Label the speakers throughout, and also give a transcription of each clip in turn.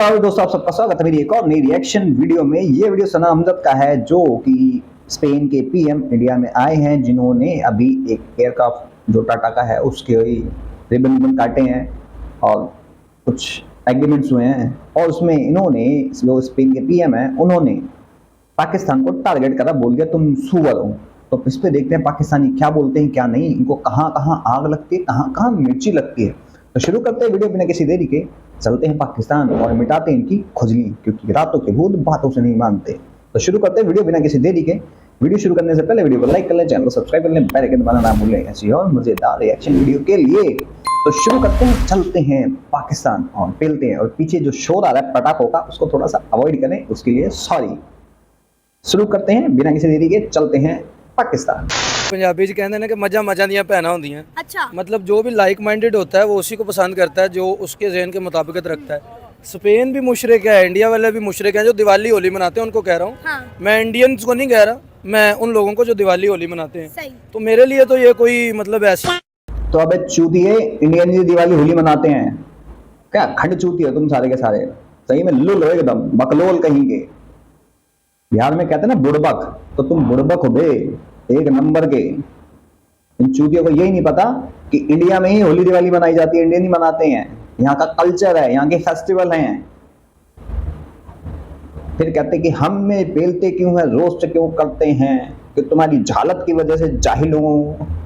Speaker 1: और दोस्तों आप सबका स्वागत है मेरी एक और नई रिएक्शन वीडियो में। ये वीडियो सना अहमद का है जो कि स्पेन के पीएम इंडिया में आए हैं, जिन्होंने अभी एक एयरक्राफ्ट जो टाटा का है उसके रिबन काटे हैं और कुछ एग्रीमेंट्स हुए हैं। और उसमें इन्होंने जो स्पेन के पीएम हैं उन्होंने पाकिस्तान को टारगेट करा, बोल दिया तुम सुअर हो। तो इस पे देखते हैं पाकिस्तानी क्या बोलते हैं क्या नहीं, इनको कहाँ कहाँ आग लगती है, कहाँ कहाँ मिर्ची लगती है। तो शुरू करते हैं वीडियो बिना किसी देरी के, चलते हैं पाकिस्तान और मिटाते हैं इनकी खुजली, क्योंकि रातों के भूत बातों से नहीं मानते। तो शुरू करते हैं वीडियो बिना किसी देरी के। वीडियो शुरू करने से पहले वीडियो को लाइक कर लें, चैनल को सब्सक्राइब कर लें, बेल आइकन दबाना ना भूलें ऐसी और मजेदार रिएक्शन वीडियो के लिए। तो शुरू करते हैं, चलते हैं पाकिस्तान और पेलते हैं। और पीछे जो शोर आ रहा है पटाखों का उसको थोड़ा सा अवॉइड करें, उसके लिए सॉरी। शुरू करते हैं बिना किसी देरी के, चलते हैं पाकिस्तान।
Speaker 2: पंजाबी च कहते हैं कि मजा मजा दियां भैनां होंदियां।
Speaker 3: अच्छा,
Speaker 2: मतलब जो भी लाइक माइंडेड होता है वो उसी को पसंद करता है जो उसके जहन के मुताबिक रखता है। स्पेन भी मुशरिक है, इंडिया वाले भी मुशरिक हैं जो दिवाली होली मनाते हैं, उनको कह रहा हूँ।
Speaker 3: हाँ,
Speaker 2: मैं इंडियंस को नहीं कह रहा, मैं उन लोगों को जो दिवाली होली मनाते हैं।
Speaker 3: सही।
Speaker 2: तो मेरे लिए तो ये कोई मतलब ऐसी
Speaker 1: तो अबे चूतिए, इंडियन जी दिवाली होली मनाते हैं क्या? खंड चूती है तुम सारे के सारे, सही में लुल हो एकदम, बकलोल कहीं के। बिहार में कहते हैं ना बुड़बक, तो तुम बुड़बक हो बे, एक नंबर के। इन चूतियों को यही नहीं पता कि इंडिया में ही होली दिवाली मनाई जाती है, इंडियन ही मनाते हैं, यहाँ का कल्चर है, यहाँ के फेस्टिवल हैं। फिर कहते हैं कि हम में पेलते क्यों है, रोस्ट क्यों करते हैं, कि तुम्हारी झालत की वजह से जाहिलों।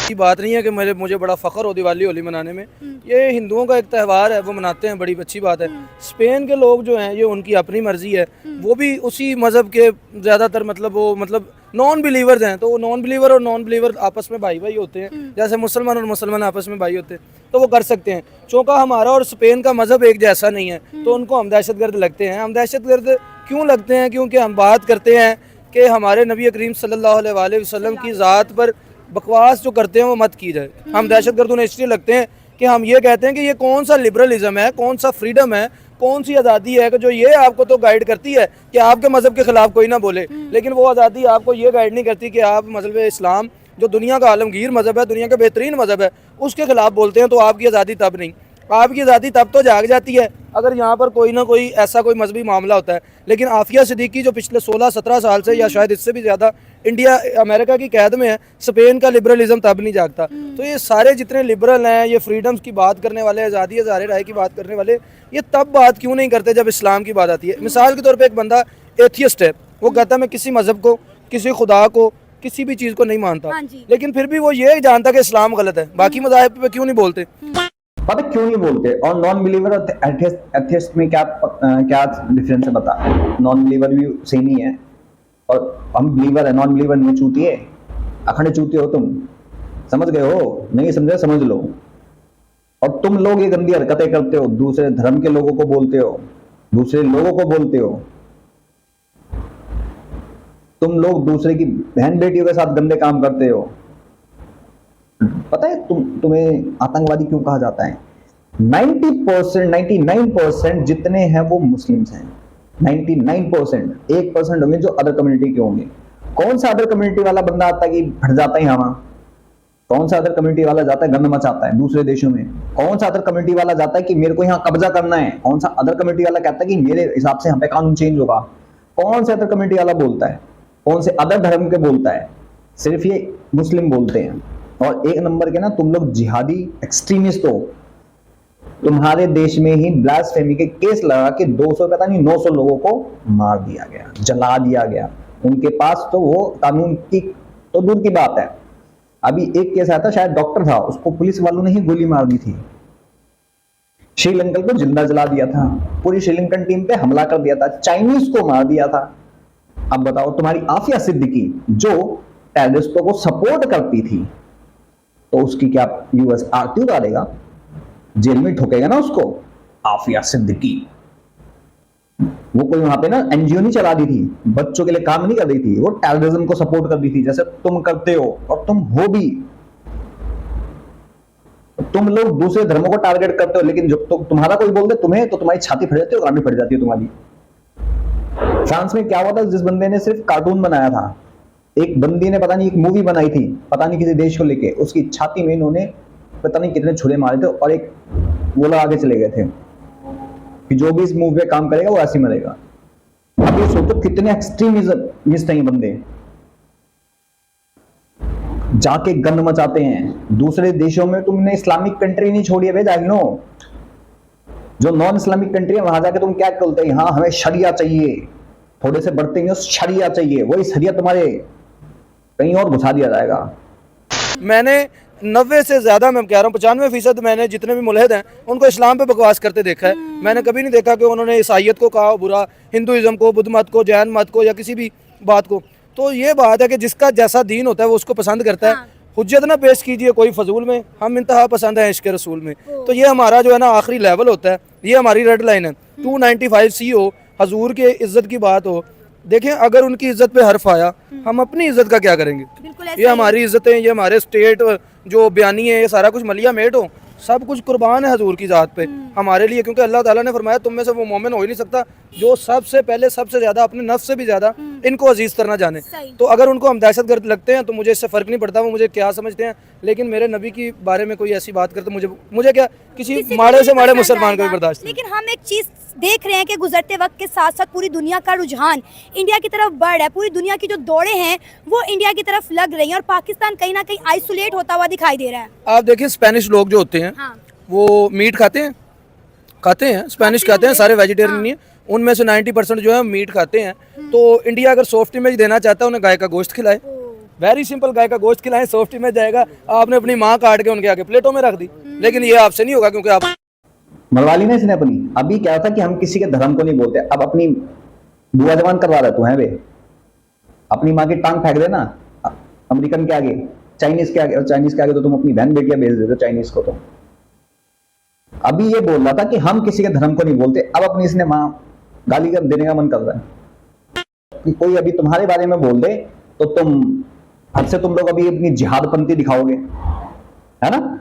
Speaker 2: की बात नहीं है कि मुझे बड़ा फख्र हो दिवाली होली मनाने में। ये हिंदुओं का एक त्यौहार है, वो मनाते हैं, बड़ी अच्छी बात है। स्पेन के लोग जो हैं ये उनकी अपनी मर्जी है, वो भी उसी मज़हब के ज़्यादातर मतलब नॉन बिलीवर्स हैं। तो वो नॉन बिलीवर और नॉन बिलीवर आपस में भाई भाई होते हैं, जैसे मुसलमान और मुसलमान आपस में भाई होते हैं, तो वो कर सकते हैं। चूँकि हमारा और स्पेन का मज़हब एक जैसा नहीं है तो उनको हम दहशतगर्द लगते हैं। हम दहशतगर्द क्यों लगते हैं? क्योंकि हम बात करते हैं कि हमारे नबी करीम सल्लल्लाहु अलैहि वसल्लम की ज़ात पर बकवास जो करते हैं वो मत की जाए। हम दहशतगर्द उन्हें इसलिए लगते हैं कि हम ये कहते हैं कि ये कौन सा लिबरलिज्म है, कौन सा फ्रीडम है, कौन सी आज़ादी है कि जो ये आपको तो गाइड करती है कि आपके मज़हब के ख़िलाफ़ कोई ना बोले, लेकिन वो आज़ादी आपको ये गाइड नहीं करती कि आप मज़हब इस्लाम जो दुनिया का आलमगीर मज़हब है, दुनिया का बेहतरीन मज़हब है, उसके ख़िलाफ़ बोलते हैं। तो आपकी आज़ादी तब नहीं, आपकी आज़ादी तब तो जाग जाती है अगर यहाँ पर कोई ना कोई ऐसा कोई मजहबी मामला होता है। लेकिन आफिया सिद्दीकी जो पिछले 16-17 साल से या शायद इससे भी ज़्यादा इंडिया अमेरिका की कैद में है, स्पेन का लिबरलिज्म तब नहीं जागता। तो ये सारे जितने लिबरल हैं, ये फ्रीडम्स की बात करने वाले, आज़ादी ज़ाहिर राय की बात करने वाले, ये तब बात क्यों नहीं करते जब इस्लाम की बात आती है। मिसाल के तौर पर एक बंदा एथियस्ट है, वो कहता है मैं किसी मज़हब को, किसी खुदा को, किसी भी चीज़ को नहीं मानता,
Speaker 3: हाँ जी।
Speaker 2: लेकिन फिर भी वो ये जानता कि इस्लाम गलत है। बाकी मज़ाहिब पे क्यों नहीं बोलते?
Speaker 1: पता क्यों नहीं बोलते? और नॉन बिलीवर और एथियस्ट में क्या डिफरेंस है बता? नॉन बिलीवर भी सेम ही है और हम बिलीवर है। नॉन बिलीवर नहीं चूतिए, अखंड चूतिए हो तुम, समझ गए हो? नहीं समझे समझ लो। और तुम लोग ये गंदी हरकतें करते हो, दूसरे धर्म के लोगों को बोलते हो, दूसरे लोगों को बोलते हो। तुम लोग दूसरे की बहन बेटियों के साथ गंदे काम करते हो। पता है तुम्हें आतंकवादी क्यों कहा जाता है? 90%, 99% जितने हैं वो मुस्लिम्स हैं। 99%, 1% होंगे जो अदर कम्युनिटी के होंगे। कौन सा अदर कम्युनिटी वाला बंदा आता है कि भट जाता है यहाँ? कौन सा अदर कम्युनिटी वाला जाता है गंद मचाता है दूसरे देशों में? कौन सा अदर कम्युनिटी वाला जाता है कि मेरे को यहाँ कब्जा करना है? कौन सा अदर कम्युनिटी वाला कहता है कि मेरे हिसाब से यहाँ पे कानून चेंज होगा? कौन से अदर कम्युनिटी वाला बोलता है? कौन से अदर धर्म के बोलता है? सिर्फ ये मुस्लिम बोलते हैं। और एक नंबर के ना तुम लोग जिहादी एक्सट्रीमिस्ट हो। तुम्हारे देश में ही ब्लास्फेमी के केस लगा के 200 पता नहीं 900 लोगों को मार दिया गया, जला दिया गया। उनके पास तो वो कानून की तो दूर की बात है। अभी एक केस आया था, शायद डॉक्टर था, उसको पुलिस वालों ने ही गोली मार दी थी। श्रीलंकन को जिंदा जला दिया था, पूरी श्रीलंकन टीम पे हमला कर दिया था, चाइनीज को मार दिया था। अब बताओ तुम्हारी आफिया सिद्दीकी जो टेररिस्टों को सपोर्ट करती थी, तो उसकी क्या यूएस आरती उतारेगा, जेल में ठोकेगा ना उसको? आफिया सिद्दीकी वो कोई वहां पे ना एनजीओ नहीं चला दी थी, बच्चों के लिए काम नहीं कर रही थी, वो टेररिज्म को सपोर्ट कर दी थी, जैसे तुम करते हो और तुम हो भी। तुम लोग दूसरे धर्मों को टारगेट करते हो, लेकिन जब तो तुम्हारा कोई बोल दे तुम्हें, तो तुम्हारी छाती फट जाती है, गाड़ी फट जाती है तुम्हारी। फ्रांस में क्या हुआ था, जिस बंदे ने सिर्फ कार्टून बनाया था, एक बंदी ने पता नहीं एक मूवी बनाई थी, पता नहीं किसी देश को लेके, उसकी छाती में इन्होंने पता नहीं कितने छुरे मारे थे और एक गोला आगे चले गए थे। कि जो भी इस मूव पे काम करेगा वो ऐसे ही मरेगा। अब ये सोचो कितने एक्सट्रीमिस्ट हैं ये बंदे, जाके गंद मचाते हैं दूसरे देशों में। तुमने इस्लामिक कंट्री नहीं छोड़ी है भाई जागनो, जो नॉन इस्लामिक कंट्री है वहां जाके तुम क्या बोलते हैं, हाँ हमें शरिया चाहिए, थोड़े से बढ़ते ही शरिया चाहिए, वही शरिया तुम्हारे कहीं और घुसा दिया जाएगा।
Speaker 2: मैंने 90 से ज़्यादा, मैं कह रहा हूँ 95% मैंने जितने भी मुल्हिद हैं उनको इस्लाम पे बकवास करते देखा है। मैंने कभी नहीं देखा कि उन्होंने ईसाइयत को कहा बुरा, हिंदुइज्म को, बुद्ध मत को, जैन मत को, या किसी भी बात को। तो ये बात है कि जिसका जैसा दीन होता है वो उसको पसंद करता है। हुज्जत ना पेश कीजिए कोई फजूल में, हम इंतहा पसंद है इश्क रसूल में। तो ये हमारा जो है ना आखिरी लेवल होता है, ये हमारी रेड लाइन है। 295 सी हो, हजूर के इज्जत की बात हो, देखें अगर उनकी इज्जत पे हर्फ आया, हम अपनी इज्जत का क्या करेंगे? ये हमारी इज्जतें, ये हमारे स्टेट जो बयानी है, ये सारा कुछ मलिया मेट हो, सब कुछ कुर्बान है हजूर की ज़ात पे हमारे लिए। क्योंकि अल्लाह ताला ने फरमाया तुम में से वो मोमिन हो ही नहीं सकता जो सबसे पहले, सबसे ज़्यादा, अपने नफ्स से भी ज़्यादा इनको अजीज़ करना जाने। तो अगर उनको हम दहशतगर्द लगते हैं तो मुझे इससे फ़र्क नहीं पड़ता वो मुझे क्या समझते हैं, लेकिन मेरे नबी की बारे में कोई ऐसी बात करते मुझे क्या, किसी माड़े से माड़े मुसलमान को भी बर्दाश्त नहीं।
Speaker 3: लेकिन हम एक चीज़ देख रहे हैं कि गुजरते वक्त के साथ साथ पूरी दुनिया का रुझान इंडिया की तरफ बढ़ रहा है। पूरी दुनिया की जो दौड़े हैं वो इंडिया की तरफ लग रही हैं और पाकिस्तान कहीं ना कहीं आइसोलेट होता हुआ दिखाई दे रहा है।
Speaker 2: आप देखिए स्पेनिश लोग जो होते हैं वो मीट खाते हैं, स्पेनिश खाते हैं, सारे वेजिटेरियन नहीं है, उनमें से 90% जो है मीट खाते हैं। तो इंडिया अगर सॉफ्ट इमेज देना चाहता है उन्हें गाय का गोश्त खिलाए, वेरी सिंपल, गाय का गोश्त खिलाएं, सॉफ्ट इमेज जाएगा। आपने अपनी माँ काट के उनके आगे प्लेटों में रख दी, लेकिन ये आपसे नहीं होगा क्योंकि आप
Speaker 1: मरवा ली ना इसने अपनी। अभी क्या था कि हम किसी के धर्म को नहीं बोलते, अब अपनी बुआ जवान करवा रहा तू है वे, अपनी माँ की टांग फेंक देना अमेरिकन के आगे, चाइनीज के आगे, और चाइनीज के आगे तो तुम अपनी बहन बेटियां भेज देते चाइनीज को। तो अभी ये बोल रहा था कि हम किसी के धर्म को नहीं बोलते, अब अपनी इसने माँ गाली कर देने का मन कर रहा है कि कोई अभी तुम्हारे बारे में बोल दे तो तुम हद से तुम लोग अभी अपनी जिहादपंथी दिखाओगे, है ना।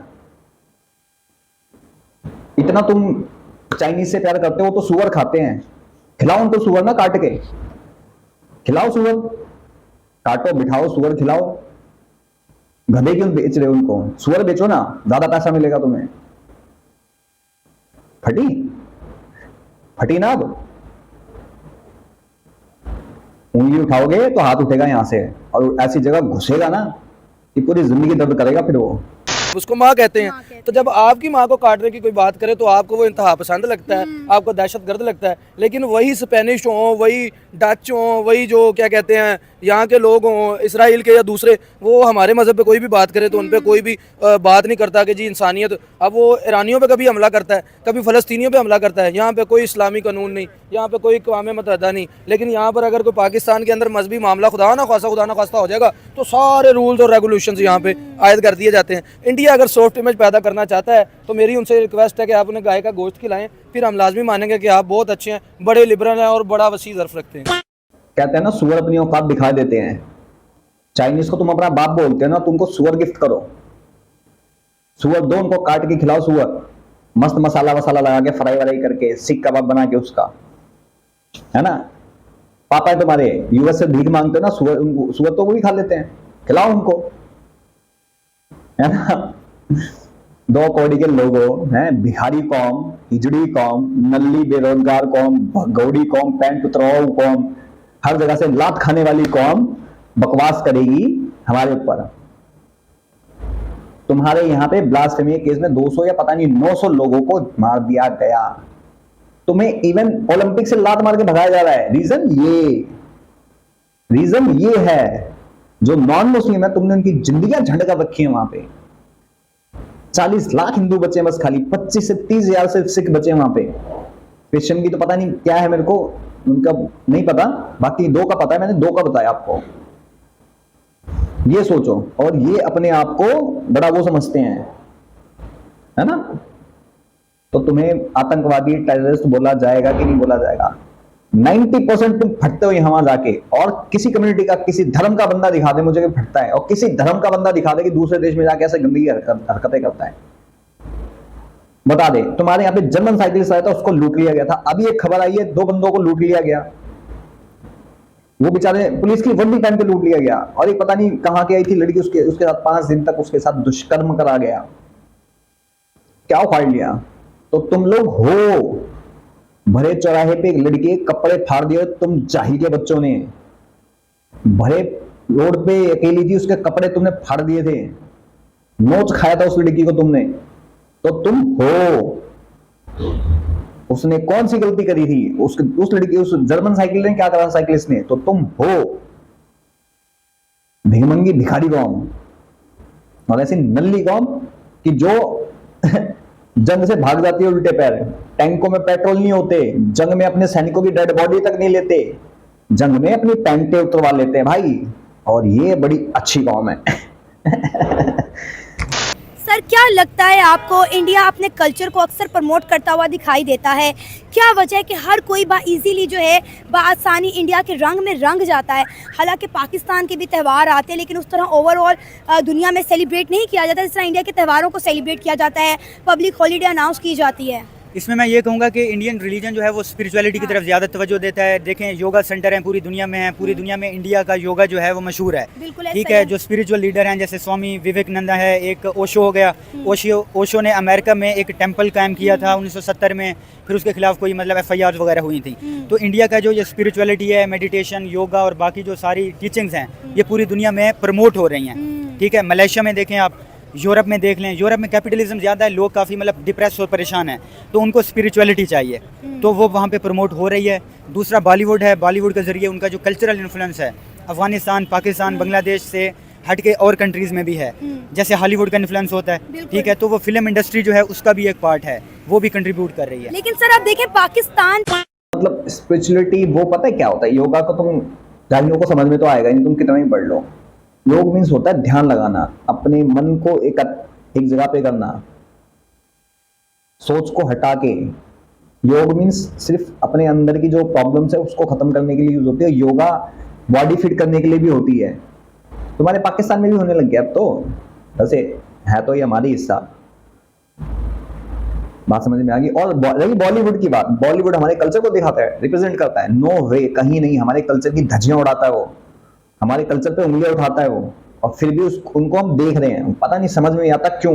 Speaker 1: इतना तुम चाइनीज से प्यार करते हो तो सुअर खाते हैं, खिलाओ उनको सुअर ना काट के, खिलाओ सुअर, काटो बिठाओ सुअर खिलाओ। गधे क्यों बेच रहे हो उनको, सुअर बेचो ना, ज्यादा पैसा मिलेगा तुम्हें। फटी ना, अब उंगली उठाओगे तो हाथ उठेगा यहां से और ऐसी जगह घुसेगा ना कि पूरी जिंदगी दर्द करेगा फिर वो।
Speaker 2: उसको माँ कहते हैं। तो जब आपकी माँ को काटने की कोई बात करे तो आपको वो इंतहा पसंद लगता है, आपको दहशतगर्द लगता है। लेकिन वही स्पेनिश हो, वही डच हो, वही जो क्या कहते हैं यहाँ के लोग हों, इसराइल के या दूसरे, वो हमारे मज़हब पे कोई भी बात करे तो उन पर कोई भी बात नहीं करता कि जी इंसानियत। अब वो ईरानियों पे कभी हमला करता है, कभी फ़लस्तीनियों पे हमला करता है। यहाँ पे कोई इस्लामी कानून नहीं, यहाँ पे कोई अक़वाम मुत्तहिदा नहीं। लेकिन यहाँ पर अगर कोई पाकिस्तान के अंदर मजहबी मामला खुदा ना खास्ता हो जाएगा तो सारे रूल्स और रेगुलेशंस यहाँ पे आयद कर दिए जाते हैं। इंडिया अगर सॉफ्ट इमेज पैदा करना चाहता है तो मेरी उनसे रिक्वेस्ट है कि आप उन्हें गाय का गोश्त खिलाएं, फिर हम लाजमी मानेंगे कि आप बहुत अच्छे हैं, बड़े लिबरल हैं और बड़ा वसी ज़र्फ रखते हैं।
Speaker 1: कहते हैं ना सुअर अपनी औकात दिखा देते हैं। चाइनीज को तुम अपना बाप बोलते हो ना, तुमको सुअर गिफ्ट करो, सुअर दो उनको, काट के खिलाओ सुअर, मस्त मसाला वसाला लगा के, फ्राई वराई करके, सीख कबाब बना के उसका, है ना। पापा है तुम्हारे यूएस से भीख मांगते हो ना, सुअर तो वो भी खा लेते हैं, खिलाओ उनको, है ना। 2 कौड़ी के लोगों हैं, भिखारी कौम, हिजड़ी कौम, नल्ली बेरोजगार कौम, भगौड़ी कौम, पैंट उतराऊ कौम, हर जगह से लात खाने वाली कौम बकवास करेगी हमारे ऊपर। तुम्हारे यहां पे ब्लास्फेमी केस में 200 या पता नहीं 900 लोगों को मार दिया गया, तुम्हें इवन ओलंपिक से लात मार के भगाया जा रहा है। रीजन ये है, जो नॉन मुस्लिम है तुमने उनकी जिंदगियां झंड कर रखी है। वहां पे 40 लाख हिंदू बचे बस, खाली 25 से 30 हजार से सिख बचे वहां पे। क्रिश्चियन की तो पता नहीं क्या है, मेरे को उनका नहीं पता, बाकी 2 का पता है, मैंने 2 का बताया आपको। ये सोचो, और ये अपने आप को बड़ा वो समझते हैं, है ना। तो तुम्हें आतंकवादी, टेररिस्ट बोला जाएगा कि नहीं बोला जाएगा? 90% तुम फटते हो यहां जाके, और किसी कम्युनिटी का, किसी धर्म का बंदा दिखा दे मुझे कि फटता है, और किसी धर्म का बंदा दिखा दे कि दूसरे देश में जाके ऐसे गंदगी हरकतें करता है, बता दे। तुम्हारे यहाँ पे जर्मन साइकिलिस्ट आया था, उसको लूट लिया गया था। अभी एक खबर आई है 2 बंदों को लूट लिया गया, वो बेचारे पुलिस की वर्दी पहन के लूट लिया गया। और एक पता नहीं कहां की आई थी लड़की, उसके साथ 5 दिन तक उसके साथ दुष्कर्म करा गया, क्या उखाड़ लिया। तो तुम लोग हो भरे चौराहे पे एक लड़की के कपड़े फाड़ दिए तुम जाहिल के बच्चों ने। भरे रोड पे अकेली थी, उसके कपड़े तुमने फाड़ दिए थे, नोच खाया था उस लड़की को तुमने, तो तुम हो। उसने कौन सी गलती करी थी? उस लड़की, उस जर्मन साइकिल ने क्या करा साइकिलिस्ट ने? तो तुम हो भिखमंगी भिखारी कौम, और ऐसी नल्ली कौम कि जो जंग से भाग जाती है उल्टे पैर। टैंकों में पेट्रोल नहीं होते, जंग में अपने सैनिकों की डेड बॉडी तक नहीं लेते, जंग में अपनी पैंटें उतरवा लेते हैं भाई, और ये बड़ी अच्छी कौम है।
Speaker 3: सर क्या लगता है आपको, इंडिया अपने कल्चर को अक्सर प्रमोट करता हुआ दिखाई देता है, क्या वजह है कि हर कोई इजीली जो है बआसानी इंडिया के रंग में रंग जाता है? हालांकि पाकिस्तान के भी त्यौहार आते हैं लेकिन उस तरह ओवरऑल दुनिया में सेलिब्रेट नहीं किया जाता जिस तरह इंडिया के त्यौहारों को सेलिब्रेट किया जाता है, पब्लिक हॉलीडे अनाउंस की जाती है।
Speaker 4: इसमें मैं ये कहूँगा कि इंडियन रिलीजन जो है वो स्पिरिचुअलिटी की तरफ ज़्यादा तवज्जो देता है। देखें योगा सेंटर हैं पूरी दुनिया में हैं, पूरी दुनिया में इंडिया का योगा जो है वो मशहूर है, ठीक है। जो स्पिरिचुअल लीडर हैं जैसे स्वामी विवेकानंद है, एक ओशो हो गया, ओशो ने अमेरिका में एक टेम्पल कायम किया था 1970 में, फिर उसके खिलाफ कोई मतलब FIR वगैरह हुई थी। तो इंडिया का जो ये स्पिरिचुअलिटी है, मेडिटेशन, योगा और बाकी जो सारी टीचिंग्स हैं ये पूरी दुनिया में प्रमोट हो रही हैं, ठीक है। मलेशिया में देखें आप, यूरोप में देख लें, यूरोप में कैपिटलिज्म ज़्यादा है, लोग काफ़ी मतलब डिप्रेस और परेशान हैं, तो उनको स्पिरिचुअलिटी चाहिए, तो वो वहाँ पे प्रमोट हो रही है। दूसरा बॉलीवुड है, बॉलीवुड के ज़रिए उनका जो कल्चरल इन्फ्लुएंस है अफ़गानिस्तान, पाकिस्तान, बांग्लादेश से हट के और कंट्रीज़ में भी है, जैसे हॉलीवुड का इन्फ्लुएंस होता है, ठीक है। तो वो फिल्म इंडस्ट्री जो है उसका भी एक पार्ट है, वो भी कंट्रीब्यूट कर रही है।
Speaker 3: लेकिन सर आप देखें पाकिस्तान,
Speaker 1: मतलब स्पिरिचुअलिटी वो पता है क्या होता है? योगा को तुम जाहिलों को समझ में तो आएगा नहीं, तुम कितना ही पढ़ लो। योग मीन्स होता है ध्यान लगाना, अपने मन को एक जगह पे करना, सोच को हटा के। योग मीन्स सिर्फ अपने अंदर की जो प्रॉब्लम्स है उसको खत्म करने के लिए यूज होती है। योगा बॉडी फिट करने के लिए भी होती है। तुम्हारे पाकिस्तान में भी होने लग गया अब तो, वैसे है तो ये हमारी हिस्सा। बात समझ में आ गई। और रही बॉलीवुड की बात, बॉलीवुड हमारे कल्चर को दिखाता है, रिप्रेजेंट करता है। नो वे, कहीं नहीं। हमारे कल्चर की धज्जियां उड़ाता है वो, हमारे कल्चर पे उंगलियां उठाता है वो, और फिर भी उनको हम देख रहे हैं। पता नहीं, समझ में नहीं आता क्यों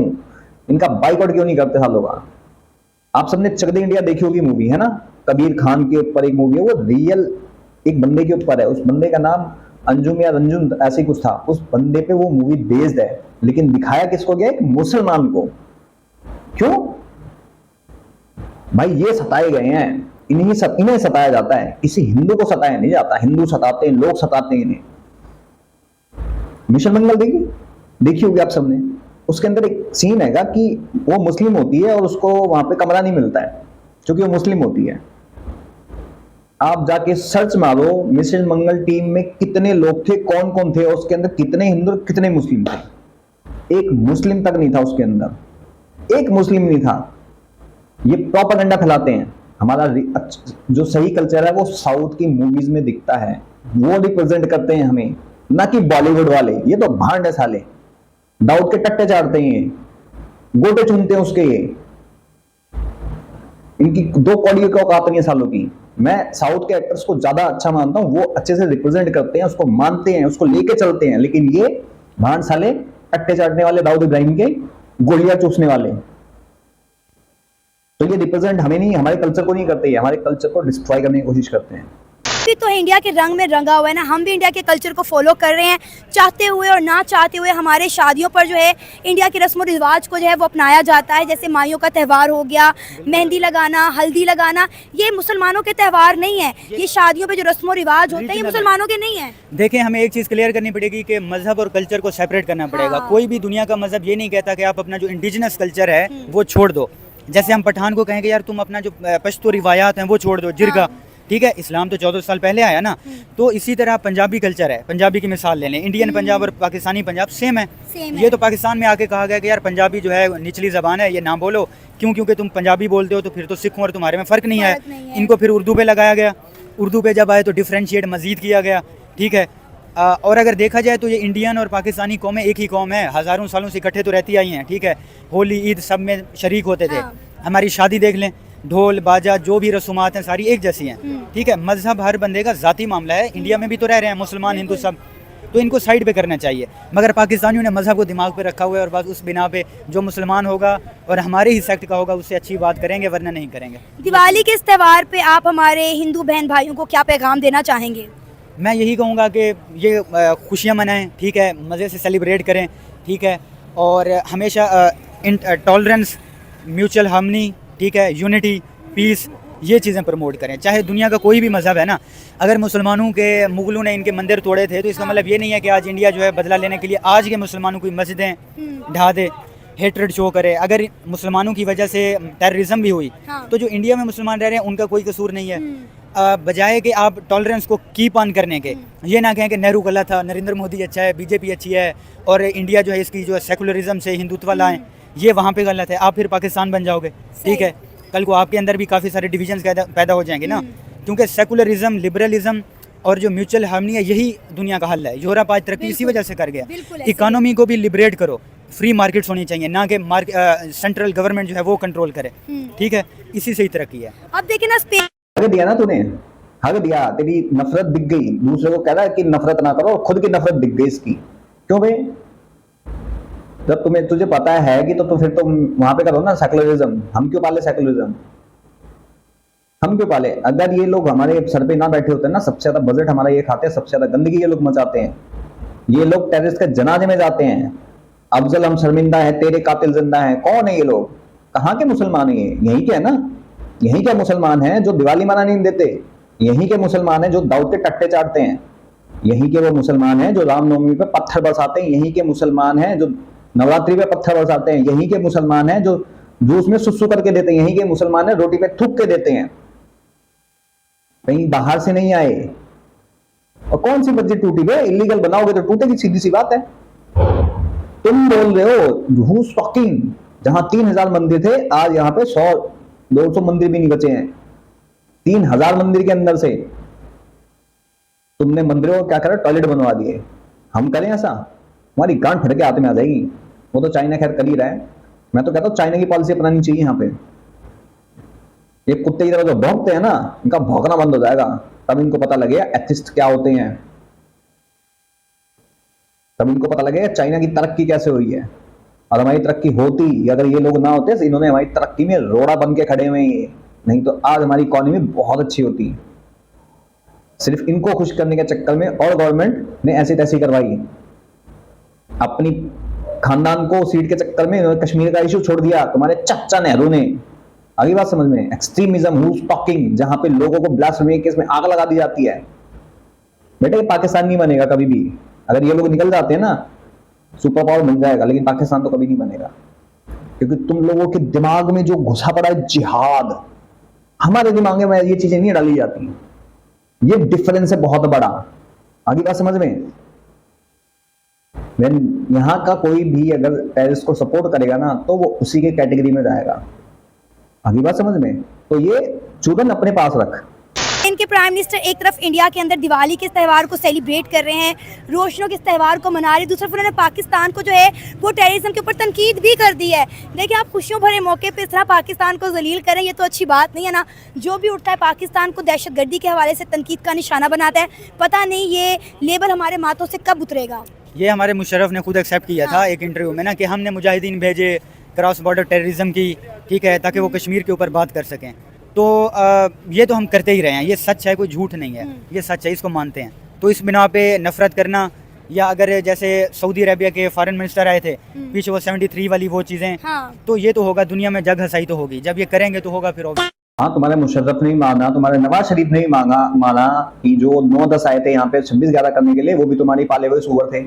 Speaker 1: इनका बाइकआउट क्यों नहीं करते सालों का। आप सबने चक दे इंडिया देखी होगी मूवी, है ना? कबीर खान के ऊपर एक मूवी है, वो रियल एक बंदे के ऊपर है। उस बंदे का नाम अंजुम या रंजुम ऐसे कुछ था। उस बंदे पे वो मूवी बेस्ड है, लेकिन दिखाया किसको गया? एक मुसलमान को। क्यों भाई? ये सताए गए हैं, इन्हें सताया जाता है, किसी हिंदू को सताया नहीं जाता। हिंदू सताते हैं, लोग सताते हैं इन्हें। मिशन मंगल देखी होगी आप सबने। उसके अंदर एक सीन हैगा कि वो मुस्लिम होती है और उसको वहां पे कमरा नहीं मिलता है क्योंकि वो मुस्लिम होती है। आप जाके सर्च मारो, मिशन मंगल टीम में कितने लोग थे, कौन कौन थे, और उसके अंदर कितने हिंदू कितने मुस्लिम थे। एक मुस्लिम तक नहीं था उसके अंदर, एक मुस्लिम नहीं था। ये प्रोपेगेंडा फैलाते हैं। हमारा जो सही कल्चर है वो साउथ की मूवीज में दिखता है, वो रिप्रेजेंट करते हैं हमें, ना कि बॉलीवुड वाले। ये तो भांड है साले, दाऊद के टट्टे चाटते हैं, गोटे चूमते हैं उसके। ये इनकी दो कौड़ी की औकात नहीं है सालों की। मैं साउथ के एक्टर्स को ज्यादा अच्छा मानता हूं, वो अच्छे से रिप्रेजेंट करते हैं, उसको मानते हैं, उसको लेके चलते हैं। लेकिन ये भांड साले, टट्टे चाटने वाले, दाऊद इब्राहिम के गोलियां चूसने वाले, तो ये रिप्रेजेंट हमें नहीं, हमारे कल्चर को नहीं करते, ये हमारे कल्चर को डिस्ट्रॉय करने की कोशिश करते हैं।
Speaker 3: भी तो इंडिया के रंग में रंगा हुआ है ना, हम भी इंडिया के कल्चर को फॉलो कर रहे हैं, चाहते हुए और ना चाहते हुए। हमारे शादियों पर जो है इंडिया के रस्म और रिवाज को जो है वो अपनाया जाता है। जैसे माइयों का त्यौहार हो गया, मेहंदी लगाना, हल्दी लगाना, ये मुसलमानों के त्यौहार नहीं है। ये शादियों पे जो रस्म और रिवाज होते हैं ये मुसलमानों के नहीं है।
Speaker 4: देखें, हमें एक चीज़ क्लियर करनी पड़ेगी कि मजहब और कल्चर को सेपरेट करना पड़ेगा। कोई भी दुनिया का मजहब ये नहीं कहता कि आप अपना जो इंडिजिनस कल्चर है वो छोड़ दो। जैसे हम पठान को कहेंगे यार तुम अपना जो पश्तो रिवायात हैं वो छोड़ दो, जिरगा, ठीक है। इस्लाम तो 14 साल पहले आया ना। तो इसी तरह पंजाबी कल्चर है, पंजाबी की मिसाल ले लें। इंडियन पंजाब और पाकिस्तानी पंजाब सेम है। ये तो पाकिस्तान में आके कहा गया कि यार पंजाबी जो है निचली ज़बान है, ये ना बोलो। क्यों? क्योंकि तुम पंजाबी बोलते हो तो फिर तो सिखों और तुम्हारे में फ़र्क नहीं है। इनको फिर उर्दू पे लगाया गया, उर्दू पे जब आए तो डिफ्रेंशिएट मज़ीद किया गया, ठीक है। और अगर देखा जाए तो ये इंडियन और पाकिस्तानी कौमें एक ही कौम है, हज़ारों सालों से इकट्ठे तो रहती आई हैं, ठीक है। होली, ईद सब में शरीक होते थे। हमारी शादी देख लें, ढोल बाजा जो भी रसूमात हैं सारी एक जैसी हैं, ठीक है। मजहब हर बंदे का ज़ाती मामला है। इंडिया में भी तो रह रहे हैं मुसलमान, हिंदू सब, तो इनको साइड पे करना चाहिए। मगर पाकिस्तानियों ने मज़हब को दिमाग पे रखा हुआ है और बस उस बिना पे जो मुसलमान होगा और हमारे ही सेक्ट का होगा उससे अच्छी बात करेंगे, वरना नहीं करेंगे।
Speaker 3: दिवाली के इस त्यौहार पे आप हमारे हिंदू बहन भाइयों को क्या पैगाम देना चाहेंगे?
Speaker 4: मैं यही कहूँगा कि ये खुशियाँ मनाएं, ठीक है, मज़े से सेलिब्रेट करें, ठीक है, और हमेशा टॉलरेंस, म्यूचुअल हार्मनी, ठीक है, यूनिटी, पीस, ये चीज़ें प्रमोट करें। चाहे दुनिया का कोई भी मज़हब है ना, अगर मुसलमानों के मुगलों ने इनके मंदिर तोड़े थे तो इसका मतलब ये नहीं है कि आज इंडिया जो है बदला लेने के लिए आज के मुसलमानों की मस्जिदें ढा दे, हेट्रेड शो करे। अगर मुसलमानों की वजह से टेररिज्म भी हुई तो जो इंडिया में मुसलमान रह रहे हैं उनका कोई कसूर नहीं है। बजाय कि आप टॉलरेंस को कीप ऑन करने के ये ना कहें कि नेहरू गलत था, नरेंद्र मोदी अच्छा है, बीजेपी अच्छी है और इंडिया जो है इसकी जो सेकुलरिज्म से हिंदुत्व लाएं, ये वहाँ पे गलत है। आप फिर पाकिस्तान बन जाओगे, ठीक है, कल को आपके अंदर भी काफ़ी सारे डिविजन्स पैदा हो जाएंगे ना, क्योंकि सेकुलरिज्म, लिबरलिज्म और जो म्यूचुअल हार्मनी है यही दुनिया का हल है। यूरोप आज तरक्की इसी वजह से कर गया। इकोनॉमी को भी लिबरेट करो, फ्री मार्केट्स होनी चाहिए, ना कि सेंट्रल गवर्नमेंट जो है वो कंट्रोल करे, ठीक है, इसी से ही तरक्की है।
Speaker 3: अब देखिए ना, स्पेन
Speaker 1: हक दिया ना तूने, हक दिया, तेरी नफरत दिख गई, दूसरे को कह रहा है कि नफरत ना करो, खुद की नफरत दिख गई इसकी। क्यों भाई? जब तुझे पता है कि तो फिर तुम वहां पे करो ना सेकुलरिज्म। हम क्यों पाले सेकुलरिज्म? हम क्यों पाले? अगर ये लोग हमारे सर पे ना बैठे होते ना, सबसे ज्यादा बजट हमारा ये खाते हैं, सबसे ज्यादा गंदगी ये लोग मचाते हैं, ये लोग टेररिस्ट के जनाजे में जाते हैं। अफजल हम शर्मिंदा है, तेरे कातिल जिंदा है। कौन है ये लोग? कहाँ के मुसलमान है ये? यहीं के है ना, यहीं के मुसलमान हैं जो दिवाली मना नहीं देते, यहीं के मुसलमान हैं जो दाऊद के टट्टे चाटते हैं, यहीं के वो मुसलमान हैं जो रामनवमी पे पत्थर बरसाते हैं, यहीं के मुसलमान हैं जो नवरात्रि पे पत्थर बरसाते हैं, यहीं के मुसलमान हैं जो जूस में सुसु करके देते हैं, यहीं के मुसलमान हैं रोटी पे थूक के देते हैं, कहीं बाहर से नहीं आए। और कौन सी मस्जिद टूटी बे? इलीगल बनाओगे तो टूटेगी, सीधी सी बात है। तुम बोल रहे हो हु इज टॉकिंग? जहां 3000 मंदिर थे आज यहाँ पे 100-200 मंदिर भी नहीं बचे हैं। 3000 मंदिर के अंदर से तुमने मंदिरों को क्या करा? टॉयलेट बनवा दिए। हम करें ऐसा? हमारी गांड फट के हाथ में आ जाएगी। वो तो चाइना खैर कर ही रहा है। मैं तो कहता हूं चाइना की पॉलिसी अपनानी चाहिए यहाँ पे। ये कुत्ते की तरह जो भौंकते हैं ना, इनका भौंकना बंद हो जाएगा, तब इनको पता लगेगा एथिस्ट क्या होते हैं, तब इनको पता लगेगा चाइना की तरक्की कैसे हुई है। और हमारी तरक्की होती, अगर ये लोग ना होते, इन्होंने हमारी तरक्की में रोड़ा बन के खड़े हुए हैं, नहीं तो आज हमारी इकोनॉमी बहुत अच्छी होती। सिर्फ इनको खुश करने के चक्कर में और गवर्नमेंट ने ऐसी तैसी करवाई, अपनी खानदान को सीट के चक्कर में इन्होंने कश्मीर का इशू छोड़ दिया। तुम्हारे चाचा नेहरू ने, आगे बात समझ में, एक्सट्रीमिज्म, हु इज टॉकिंग, जहां पे लोगों को ब्लास्फेमी केस में आग लगा दी जाती है। बेटे पाकिस्तान नहीं बनेगा कभी भी। अगर ये लोग निकल जाते हैं ना, सुपर पावर बन जाएगा, लेकिन पाकिस्तान तो कभी नहीं बनेगा, क्योंकि तुम लोगों के दिमाग में जो घुसा पड़ा है जिहाद, हमारे दिमाग में ये चीजें नहीं डाली जाती। ये डिफरेंस है बहुत बड़ा। आगे बात समझ में? यहां का कोई भी अगर टेररिस्ट को सपोर्ट करेगा ना, तो वो उसी के कैटेगरी में जाएगा। आगे बात समझ में? तो ये चुगन अपने पास रख।
Speaker 3: इनके प्राइम मिनिस्टर एक तरफ इंडिया के अंदर दिवाली के इस त्यौहार को सेलिब्रेट कर रहे हैं, रोशनों के इस त्यौहार को मना रहे हैं, दूसरी तरफ उन्होंने पाकिस्तान को जो है वो टेररिज्म के ऊपर तनकीद भी कर दी है। देखिए, आप खुशियों भरे मौके पे इस तरह पाकिस्तान को जलील करें, ये तो अच्छी बात नहीं है ना। जो भी उठता है पाकिस्तान को दहशतगर्दी के हवाले से तनकीद का निशाना बनाता है। पता नहीं ये लेबल हमारे माथों से कब उतरेगा। ये
Speaker 4: हमारे मुशर्रफ ने खुद एक्सेप्ट किया था एक इंटरव्यू में ना, कि हमने मुजाहिदीन भेजे क्रॉस बॉर्डर टेररिज्म की, ठीक है, ताकि वो कश्मीर के ऊपर बात कर सकें। तो ये तो हम करते ही रहे हैं, ये सच है, कोई झूठ नहीं है, ये सच है, इसको मानते हैं। तो इस बिना पे नफरत करना, या अगर जैसे सऊदी अरेबिया के फॉरेन मिनिस्टर आए थे पीछे वो 73 वाली वो चीज़ें, तो ये तो होगा, दुनिया में जग हसाई तो होगी, जब ये करेंगे तो होगा फिर होगा।
Speaker 1: हाँ, तुम्हारे मुशर्रफ नहीं माना, तुम्हारे नवाज शरीफ नहीं माना कि जो 9-10 आए थे यहाँ पे 26-11 करने के लिए, वो भी तुम्हारी पाले हुए सूअर थे,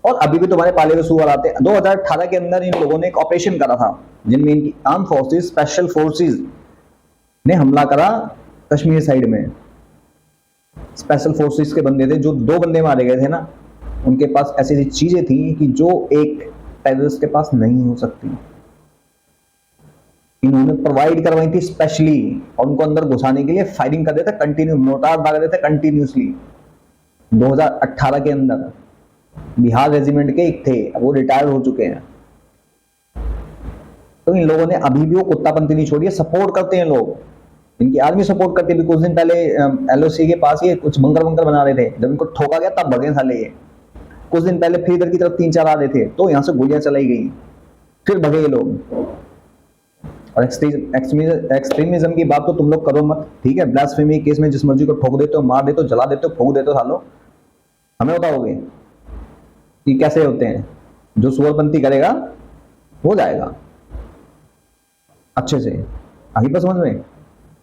Speaker 1: और अभी भी तुम्हारे पाले हुए सूअर आते। 2018 के अंदर इन लोगों ने एक ऑपरेशन करा था, जिनमें इनकी आर्म फोर्सेस, स्पेशल फोर्सेस ने हमला करा कश्मीर साइड में। स्पेशल फोर्सेस के बंदे थे, जो 2 बंदे मारे गए थे ना, उनके पास ऐसी ऐसी चीजें थी कि जो एक टेररिस्ट के पास नहीं हो सकती, इन्होंने प्रोवाइड करवाई थी स्पेशली, और उनको अंदर घुसाने के लिए फायरिंग कर देते, कंटिन्यू मोर्टार दाग देते कंटिन्यूसली। 2018 के अंदर बिहार रेजिमेंट के एक थे, वो रिटायर हो चुके हैं। तो इन लोगों ने अभी भी वो कुत्तापंती नहीं छोड़ी है, सपोर्ट करते हैं लोग, इनकी आर्मी सपोर्ट करती है। कुछ दिन पहले LOC के पास ये कुछ बंकर बना रहे थे, जब इनको ठोका गया तब भगे साले ये। कुछ दिन पहले फिर इधर की तरफ 3-4 आ रहे थे तो यहाँ से गोलियां चलाई गई, फिर भगे ये लोग। और एक्सट्रीमिज्म की बात तो तुम लोग करो मत, ठीक है। ब्लास्फेमी केस में जिस मर्जी को ठोक देते हो, मार देते हो, जला देते हो, फूंक देते हो, सालो हमें बताओगे कि कैसे होते हैं। जो सुअरपंथी करेगा हो जाएगा अच्छे से, आगे पर समझ में।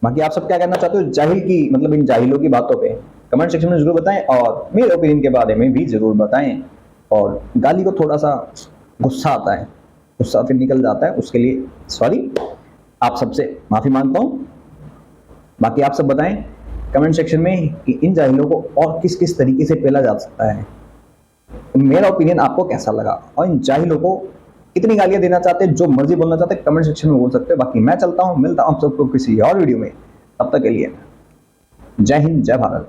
Speaker 1: बाकी आप सब क्या कहना चाहते हो जाहिल की, मतलब इन जाहिलों की बातों पे कमेंट सेक्शन में जरूर बताएं, और मेरे ओपिनियन के बारे में भी जरूर बताएं। और गाली को थोड़ा सा गुस्सा आता है, गुस्सा फिर निकल जाता है, उसके लिए सॉरी, आप सबसे माफी मांगता हूं। बाकी आप सब बताएं कमेंट सेक्शन में कि इन जाहिलों को और किस किस तरीके से पेला जा सकता है, मेरा ओपिनियन आपको कैसा लगा, और इन जाहिलों को कितनी गालियां देना चाहते हैं, जो मर्जी बोलना चाहते हैं कमेंट सेक्शन में बोल सकते हैं। बाकी मैं चलता हूं, मिलता हूं आप सबको किसी और वीडियो में, तब तक के लिए जय हिंद, जय भारत।